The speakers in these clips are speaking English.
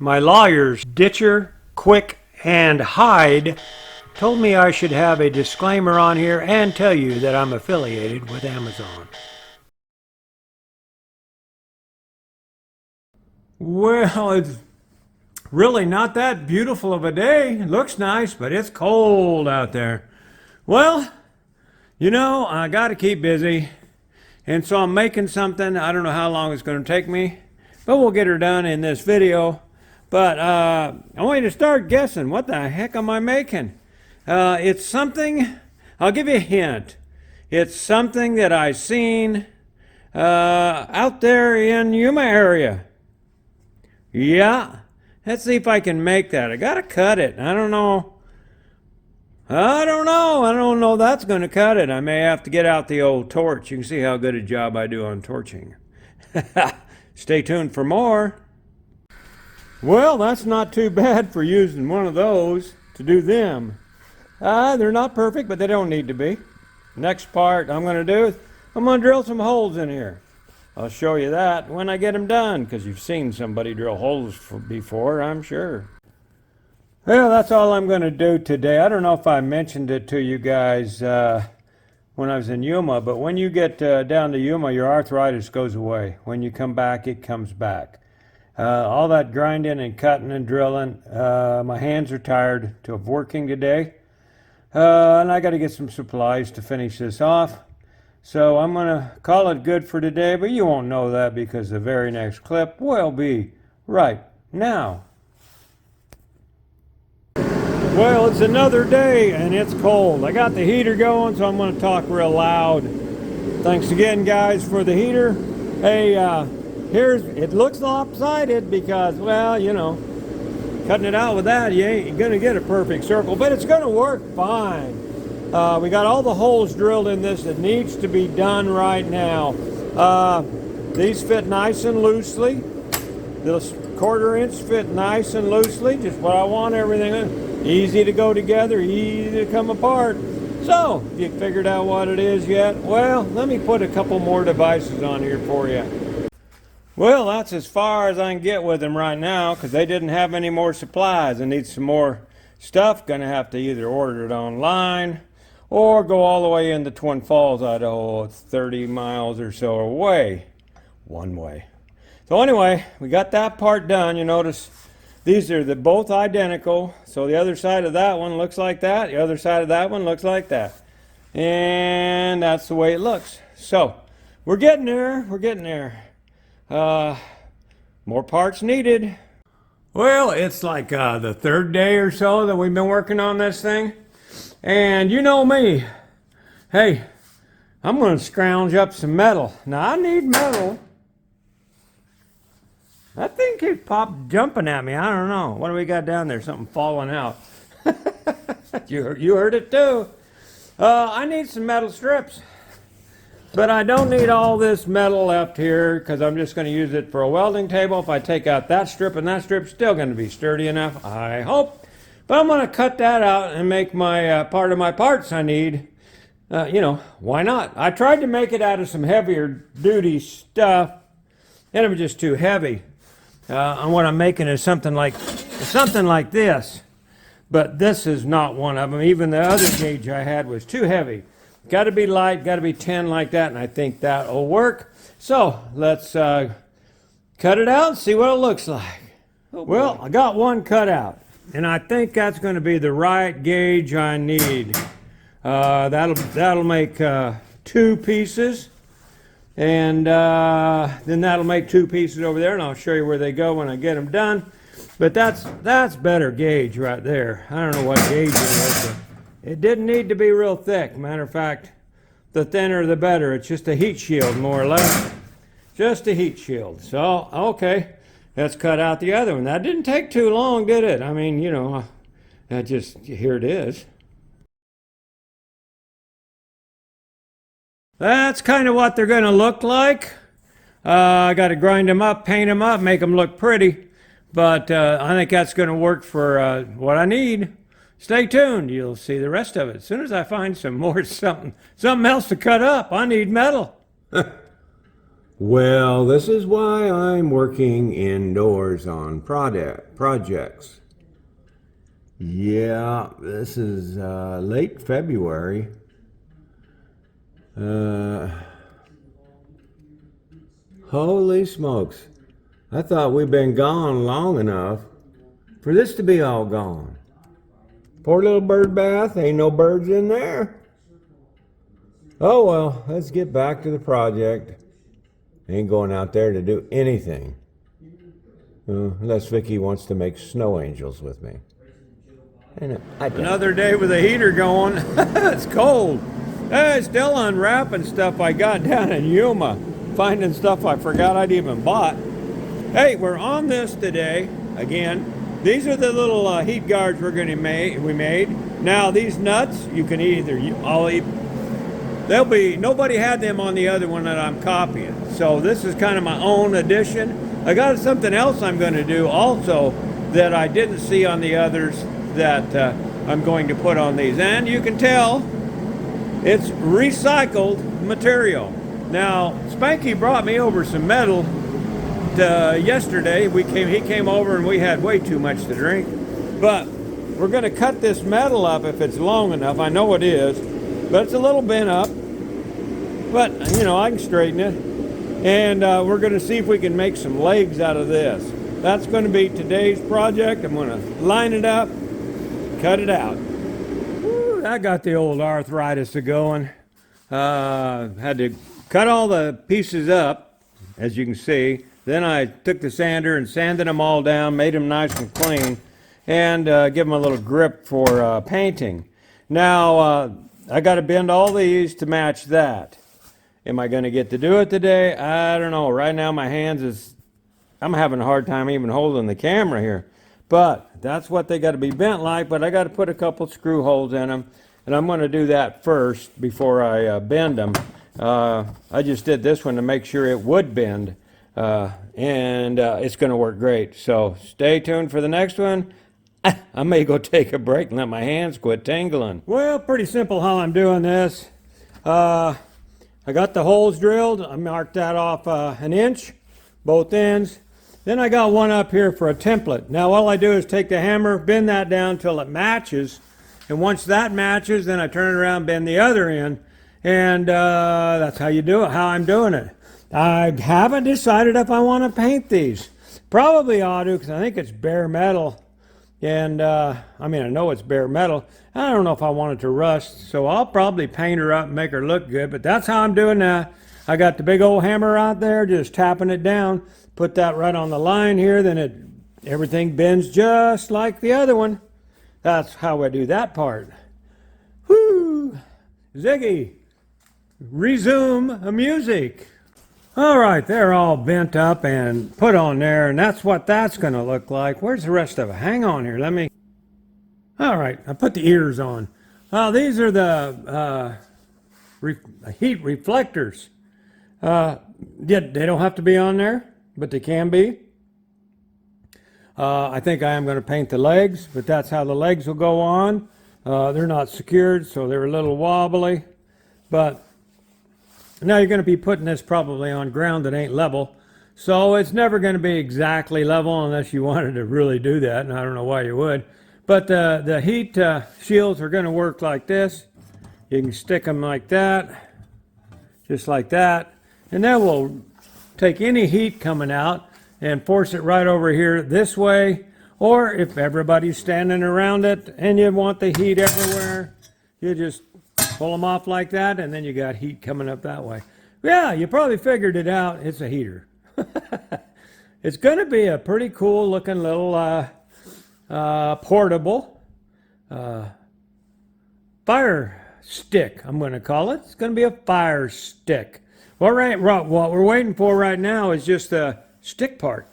My lawyers, Ditcher, Quick, and Hyde, told me I should have a disclaimer on here and tell you that I'm affiliated with Amazon. Well, it's really not that beautiful of a day. It looks nice, but it's cold out there. Well, you know, I got to keep busy, and so I'm making something. I don't know how long it's going to take me, but we'll get her done in this video. But I want you to start guessing, what the heck am I making? It's something, I'll give you a hint. It's something that I seen out there in Yuma area. Yeah, let's see if I can make that. I gotta cut it. I don't know that's gonna cut it. I may have to get out the old torch. You can see how good a job I do on torching. Stay tuned for more. Well, that's not too bad for using one of those to do them. They're not perfect, but they don't need to be. Next part I'm going to do is I'm going to drill some holes in here. I'll show you that when I get them done, because you've seen somebody drill holes before, I'm sure. Well, that's all I'm going to do today. I don't know if I mentioned it to you guys when I was in Yuma, but when you get down to Yuma, your arthritis goes away. When you come back, it comes back. All that grinding and cutting and drilling, my hands are tired of working today. And I got to get some supplies to finish this off. So I'm going to call it good for today, but you won't know that because the very next clip will be right now. Well, it's another day and it's cold. I got the heater going, so I'm going to talk real loud. Thanks again, guys, for the heater. Hey, it looks lopsided because, well, you know, cutting it out with that, you ain't gonna get a perfect circle, but it's gonna work fine. We got all the holes drilled in this that needs to be done right now. These fit nice and loosely. This 1/4 inch fit nice and loosely, just what I want everything. Easy to go together, easy to come apart. So, if you figured out what it is yet, well, let me put a couple more devices on here for you. Well, that's as far as I can get with them right now because they didn't have any more supplies. I need some more stuff. Gonna have to either order it online or go all the way into Twin Falls, Idaho. It's 30 miles or so away, one way. So anyway, we got that part done. You notice these are both identical. So the other side of that one looks like that. The other side of that one looks like that. And that's the way it looks. So we're getting there. We're getting there. More parts needed. Well, it's like the 3rd day or so that we've been working on this thing. And you know me. Hey, I'm going to scrounge up some metal. Now, I need metal. That thing keeps jumping at me. I don't know. What do we got down there? Something falling out. You heard it too. I need some metal strips. But I don't need all this metal left here because I'm just going to use it for a welding table. If I take out that strip, and that strip's still going to be sturdy enough, I hope. But I'm going to cut that out and make my part of my parts I need. You know, why not? I tried to make it out of some heavier duty stuff, and it was just too heavy. And what I'm making is something like this. But this is not one of them. Even the other gauge I had was too heavy. Got to be light, got to be 10 like that, and I think that'll work. So let's cut it out and see what it looks like. Well, I got one cut out, and I think that's going to be the right gauge I need. That'll make 2 pieces, and then that'll make 2 pieces over there, and I'll show you where they go when I get them done. But that's better gauge right there. I don't know what gauge it is, but it didn't need to be real thick. Matter of fact, the thinner the better. It's just a heat shield, more or less. Just a heat shield. So, okay, let's cut out the other one. That didn't take too long, did it? I mean, you know, here it is. That's kind of what they're going to look like. I got to grind them up, paint them up, make them look pretty. But I think that's going to work for what I need. Stay tuned. You'll see the rest of it. As soon as I find something else to cut up, I need metal. Well, this is why I'm working indoors on projects. Yeah, this is late February. Holy smokes. I thought we'd been gone long enough for this to be all gone. Poor little bird bath, ain't no birds in there. Oh well, let's get back to the project. Ain't going out there to do anything. Unless Vickie wants to make snow angels with me. And another day with the heater going. It's cold. Hey, still unwrapping stuff I got down in Yuma. Finding stuff I forgot I'd even bought. Hey, we're on this today. Again, these are the little heat guards we made. Now these nuts, you can I'll eat. Nobody had them on the other one that I'm copying. So this is kind of my own addition. I got something else I'm going to do also that I didn't see on the others that I'm going to put on these. And you can tell it's recycled material. Now, Spanky brought me over some metal yesterday. He came over and we had way too much to drink. But we're going to cut this metal up if it's long enough. I know it is, but it's a little bent up. But, you know, I can straighten it. And we're going to see if we can make some legs out of this. That's going to be today's project. I'm going to line it up, cut it out. Woo, that got the old arthritis going. Had to cut all the pieces up, as you can see. Then I took the sander and sanded them all down, made them nice and clean, and give them a little grip for painting. Now, I got to bend all these to match that. Am I going to get to do it today? I don't know. Right now my hands I'm having a hard time even holding the camera here. But that's what they got to be bent like, but I got to put a couple screw holes in them. And I'm going to do that first before I bend them. I just did this one to make sure it would bend. And it's going to work great. So stay tuned for the next one. I may go take a break and let my hands quit tingling. Well, pretty simple how I'm doing this. I got the holes drilled. I marked that off 1 inch, both ends. Then I got one up here for a template. Now all I do is take the hammer, bend that down till it matches. And once that matches, then I turn it around, bend the other end. And that's how you do it, how I'm doing it. I haven't decided if I want to paint these. Probably ought to, because I think it's bare metal. And I mean, I know it's bare metal. I don't know if I want it to rust, so I'll probably paint her up and make her look good, but that's how I'm doing that. I got the big old hammer out there, just tapping it down, put that right on the line here, then everything bends just like the other one. That's how I do that part. Whoo! Ziggy, resume music. All right, they're all bent up and put on there, and that's what that's going to look like. Where's the rest of it? Hang on here, all right, I put the ears on. These are the heat reflectors. They don't have to be on there, but they can be. I think I am going to paint the legs, but that's how the legs will go on. They're not secured, so they're a little wobbly, but now you're going to be putting this probably on ground that ain't level. So it's never going to be exactly level unless you wanted to really do that, and I don't know why you would. But the heat shields are going to work like this. You can stick them like that, just like that. And then we'll take any heat coming out and force it right over here this way. Or if everybody's standing around it and you want the heat everywhere, you just pull them off like that, and then you got heat coming up that way. Yeah, you probably figured it out. It's a heater. It's going to be a pretty cool looking little portable fire stick, I'm going to call it. It's going to be a fire stick. What we're waiting for right now is just a stick part.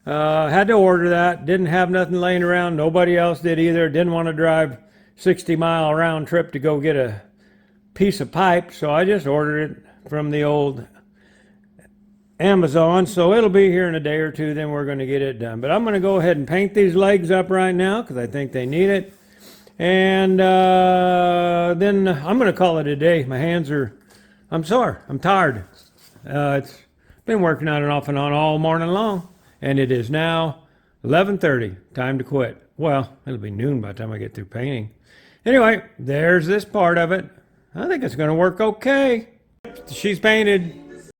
Had to order that. Didn't have nothing laying around. Nobody else did either. Didn't want to drive 60-mile round trip to go get a piece of pipe, so I just ordered it from the old Amazon. So it'll be here in a day or two, then we're going to get it done. But I'm going to go ahead and paint these legs up right now because I think they need it. And then I'm going to call it a day. My hands are, I'm sore. I'm tired. It's Been working on it off and on all morning long, and it is now 11:30. Time to quit. Well, it'll be noon by the time I get through painting. Anyway, there's this part of it. I think it's going to work okay. She's painted.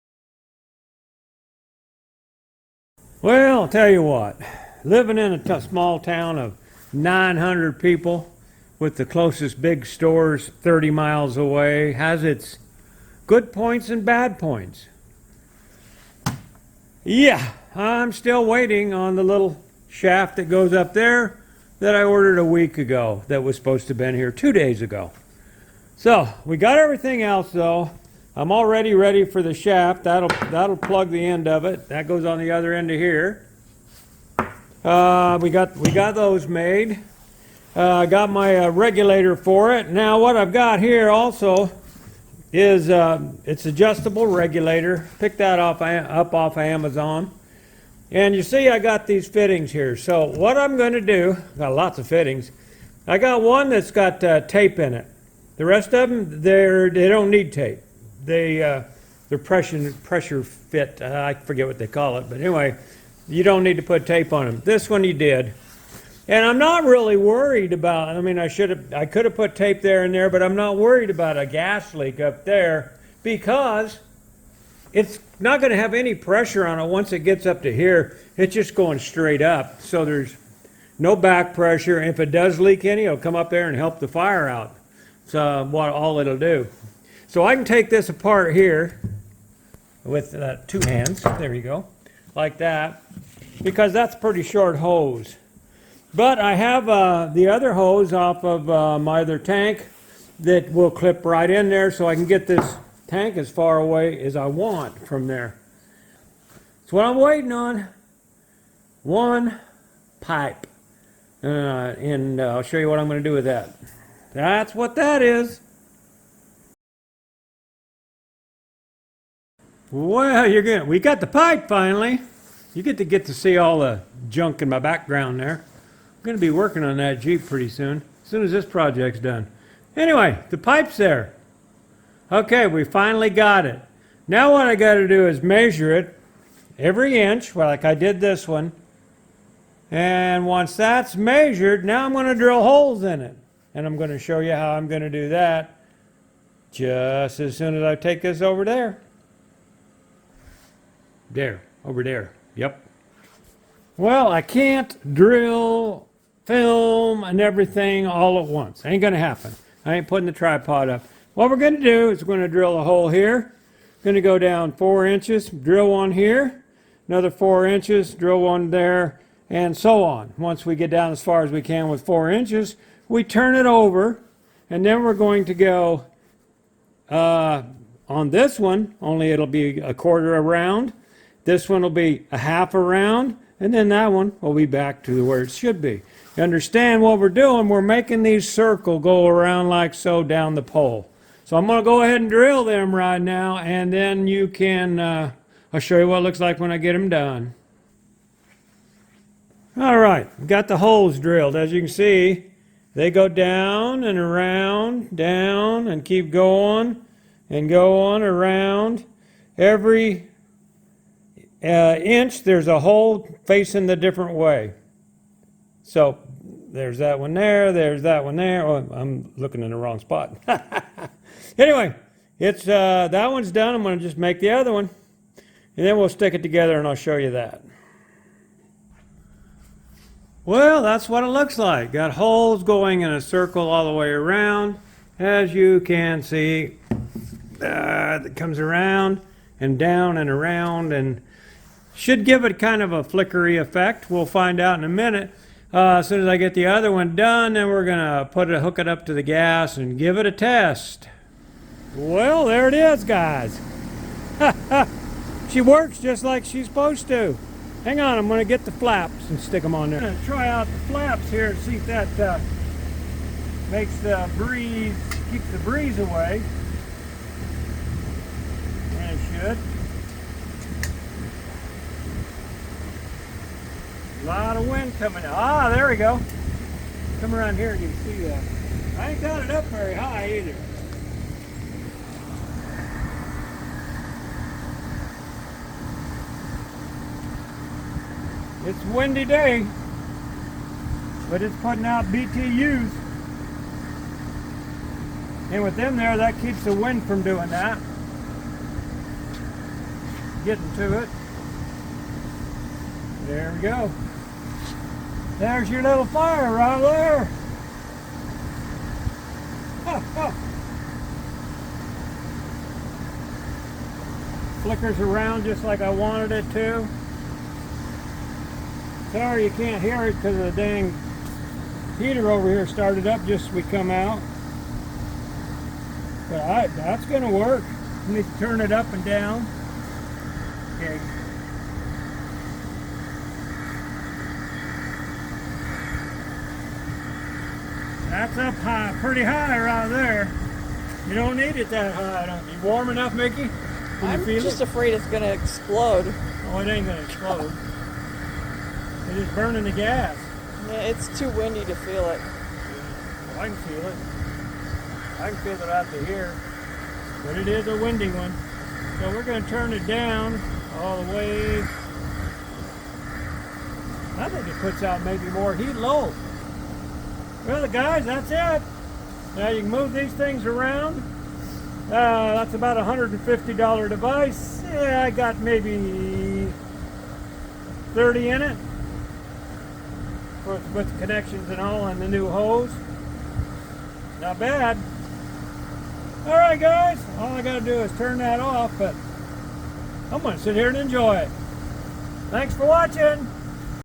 Well, I'll tell you what. Living in a small town of 900 people with the closest big stores 30 miles away has its good points and bad points. Yeah, I'm still waiting on the little shaft that goes up there that I ordered a week ago that was supposed to have been here 2 days ago. So we got everything else though. I'm already ready for the shaft. That'll plug the end of it. That goes on the other end of here. We got those made. I got my regulator for it. Now what I've got here also is it's adjustable regulator. Picked that up off Amazon. And you see I got these fittings here. So what I'm going to do, got lots of fittings. I got one that's got tape in it. The rest of them, they don't need tape. They're pressure fit. I forget what they call it, but anyway, you don't need to put tape on them. This one you did. And I'm not really worried about, I mean, I could have put tape there and there, but I'm not worried about a gas leak up there because it's not going to have any pressure on it once it gets up to here. It's just going straight up. So there's no back pressure. If it does leak any, it'll come up there and help the fire out. So what all it'll do. So I can take this apart here with 2 hands. There you go. Like that. Because that's pretty short hose. But I have the other hose off of my other tank that will clip right in there so I can get this tank as far away as I want from there. That's what I'm waiting on. One pipe. And I'll show you what I'm going to do with that. That's what that is. Well, we got the pipe finally. You get to see all the junk in my background there. I'm going to be working on that Jeep pretty soon as this project's done. Anyway, the pipe's there. Okay, we finally got it. Now what I got to do is measure it every inch, like I did this one. And once that's measured, now I'm going to drill holes in it. And I'm going to show you how I'm going to do that just as soon as I take this over there. There, over there. Yep. Well, I can't drill, film, and everything all at once. Ain't going to happen. I ain't putting the tripod up. What we're going to do is we're going to drill a hole here. Going to go down 4 inches, drill one here, another 4 inches, drill one there, and so on. Once we get down as far as we can with 4 inches, we turn it over, and then we're going to go on this one, only it'll be a quarter around. This one will be a half around, and then that one will be back to where it should be. You understand what we're doing? We're making these circles go around like so down the pole. So I'm going to go ahead and drill them right now, and then you can, I'll show you what it looks like when I get them done. All right, got the holes drilled. As you can see, they go down and around, down, and keep going, and go on around. Every inch, there's a hole facing the different way. So there's that one there, there's that one there. Oh, I'm looking in the wrong spot. Anyway, it's that one's done. I'm going to just make the other one, and then we'll stick it together, and I'll show you that. Well, that's what it looks like. Got holes going in a circle all the way around. As you can see, it comes around and down and around, and should give it kind of a flickery effect. We'll find out in a minute. As soon as I get the other one done, then we're going to hook it up to the gas and give it a test. Well, there it is, guys. She works just like she's supposed to. Hang on, I'm going to get the flaps and stick them on there. I'm going to try out the flaps here and see if that makes the breeze, keeps the breeze away. And it should. A lot of wind coming out. Ah, there we go. Come around here and you can see that. I ain't got it up very high either. It's a windy day, but it's putting out BTUs. And with them there, that keeps the wind from doing that. Getting to it. There we go. There's your little fire right there. Flickers around just like I wanted it to. Sorry you can't hear it because the dang heater over here started up just as we come out. But that's going to work. Let me turn it up and down. Okay. That's up high, pretty high right there. You don't need it that high, don't you? Warm enough, Vickie? I'm just afraid it's going to explode. Oh, it ain't going to explode. It's just burning the gas. Yeah, it's too windy to feel it. Well, I can feel it. I can feel it out to here. But it is a windy one. So we're going to turn it down all the way. I think it puts out maybe more heat low. Well, guys, that's it. Now you can move these things around. That's about a $150 device. Yeah, I got maybe 30 in it with connections and all and the new hose. Not bad. All right, guys. All I got to do is turn that off, but I'm going to sit here and enjoy it. Thanks for watching.